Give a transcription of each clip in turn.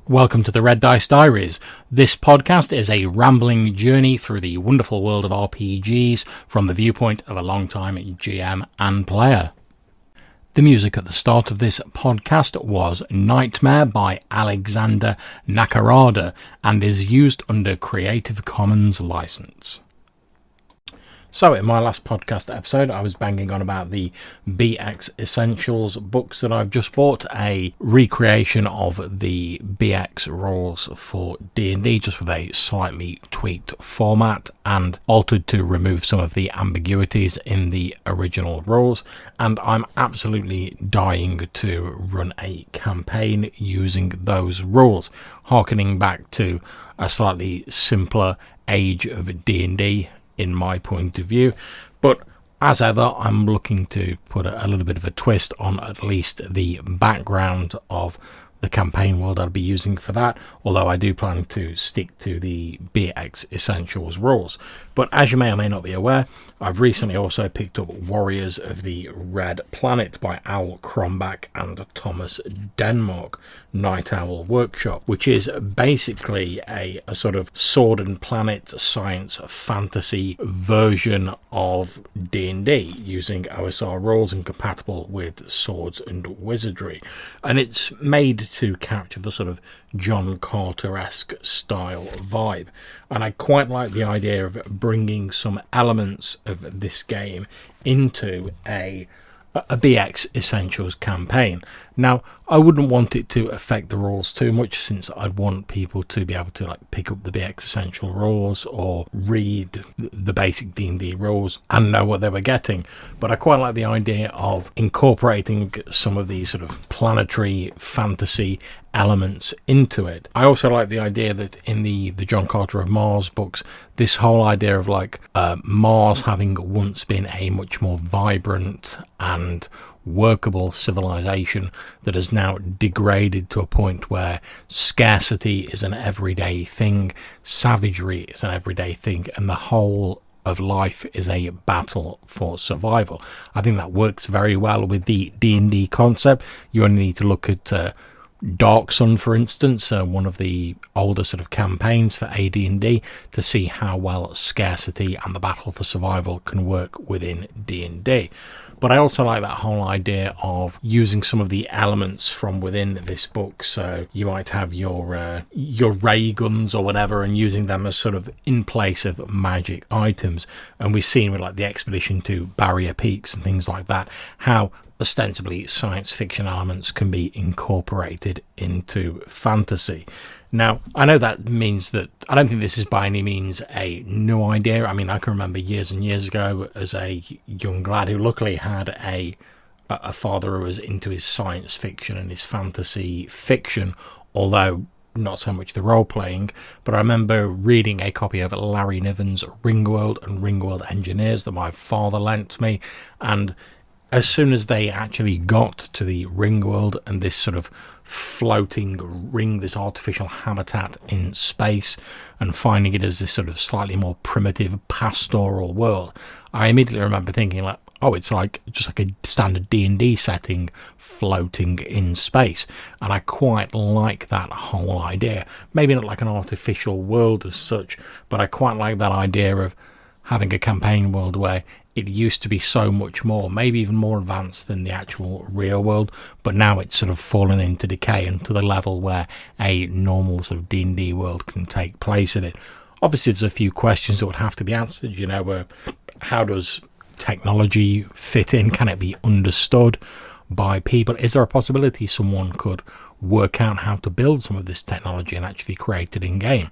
Welcome to the Red Dice Diaries. This podcast is a rambling journey through the wonderful world of RPGs from the viewpoint of a long-time GM and player. The music at the start of this podcast was Nightmare by Alexander Nakarada and is used under Creative Commons license. So in my last podcast episode, I was banging on about the BX Essentials books that I've just bought, a recreation of the BX rules for D&D, just with a slightly tweaked format and altered to remove some of the ambiguities in the original rules. And I'm absolutely dying to run a campaign using those rules, harkening back to a slightly simpler age of D&D in my point of view. But as ever, I'm looking to put a little bit of a twist on at least the background of the campaign world I'll be using for that, although I do plan to stick to the BX Essentials rules. But as you may or may not be aware, I've recently also picked up Warriors of the Red Planet by Al Crombach and Thomas Denmark, Night Owl Workshop, which is basically a sort of Sword and Planet science fantasy version of D&D, using OSR rules and compatible with swords and wizardry. And it's made to capture the sort of John Carter-esque style vibe. And I quite like the idea of bringing some elements of this game into a BX Essentials campaign. Now, I wouldn't want it to affect the rules too much, since I'd want people to be able to pick up the BX Essential rules or read the basic D&D rules and know what they were getting. But I quite like the idea of incorporating some of these sort of planetary fantasy elements into it. I also like the idea that in the John Carter of Mars books, this whole idea of Mars having once been a much more vibrant and workable civilization that has now degraded to a point where scarcity is an everyday thing, savagery is an everyday thing, and the whole of life is a battle for survival. I think that works very well with the D&D concept. You only need to look at Dark Sun, for instance, one of the older sort of campaigns for AD&D, to see how well scarcity and the battle for survival can work within D&D. But I also like that whole idea of using some of the elements from within this book. So you might have your ray guns or whatever, and using them as sort of in place of magic items. And we've seen with the expedition to Barrier Peaks and things like that, how ostensibly science fiction elements can be incorporated into fantasy. Now, I know that means that I don't think this is by any means a new idea. I mean, I can remember years and years ago as a young lad who luckily had a father who was into his science fiction and his fantasy fiction, although not so much the role-playing. But I remember reading a copy of Larry Niven's Ringworld and Ringworld Engineers that my father lent me, and as soon as they actually got to the Ringworld and this sort of floating ring, this artificial habitat in space, and finding it as this sort of slightly more primitive pastoral world, I immediately remember thinking it's just like a standard D&D setting floating in space. And I quite like that whole idea. Maybe not like an artificial world as such, but I quite like that idea of having a campaign world where it used to be so much more, maybe even more advanced than the actual real world, but now it's sort of fallen into decay and to the level where a normal sort of D&D world can take place in it. Obviously, there's a few questions that would have to be answered. How does technology fit in? Can it be understood by people? Is there a possibility someone could work out how to build some of this technology and actually create it in game?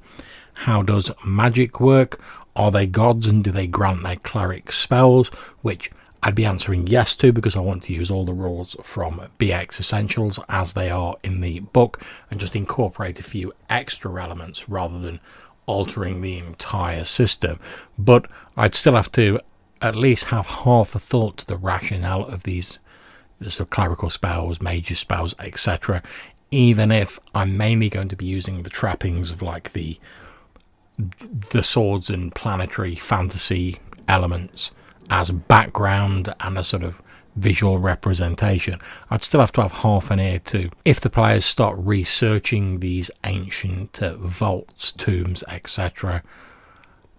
How does magic work? Are they gods, and do they grant their cleric spells? Which I'd be answering yes to, because I want to use all the rules from BX Essentials as they are in the book and just incorporate a few extra elements rather than altering the entire system. But I'd still have to at least have half a thought to the rationale of the sort of clerical spells, mages spells, etc., even if I'm mainly going to be using the trappings of the swords and planetary fantasy elements as background and a sort of visual representation. I'd still have to have half an ear to, if the players start researching these ancient vaults, tombs, etc.,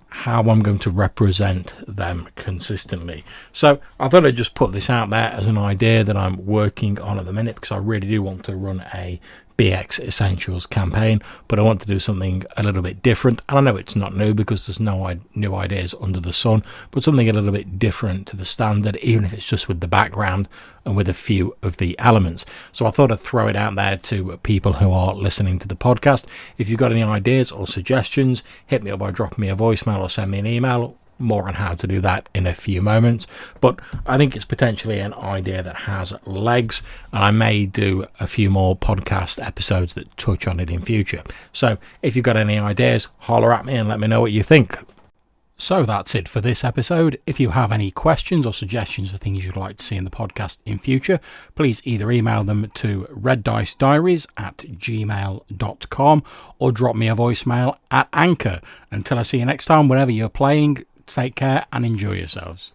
how I'm going to represent them consistently. So I thought I'd just put this out there as an idea that I'm working on at the minute, because I really do want to run a BX Essentials campaign, but I want to do something a little bit different. And I know it's not new because there's no new ideas under the sun, but something a little bit different to the standard, even if it's just with the background and with a few of the elements. So I thought I'd throw it out there to people who are listening to the podcast. If you've got any ideas or suggestions, hit me up by dropping me a voicemail or send me an email. More on how to do that in a few moments, but I think it's potentially an idea that has legs, and I may do a few more podcast episodes that touch on it in future. So if you've got any ideas, holler at me and let me know what you think. So that's it for this episode. If you have any questions or suggestions for things you'd like to see in the podcast in future, please either email them to reddicediaries@gmail.com or drop me a voicemail at Anchor. Until I see you next time, wherever you're playing, take care and enjoy yourselves.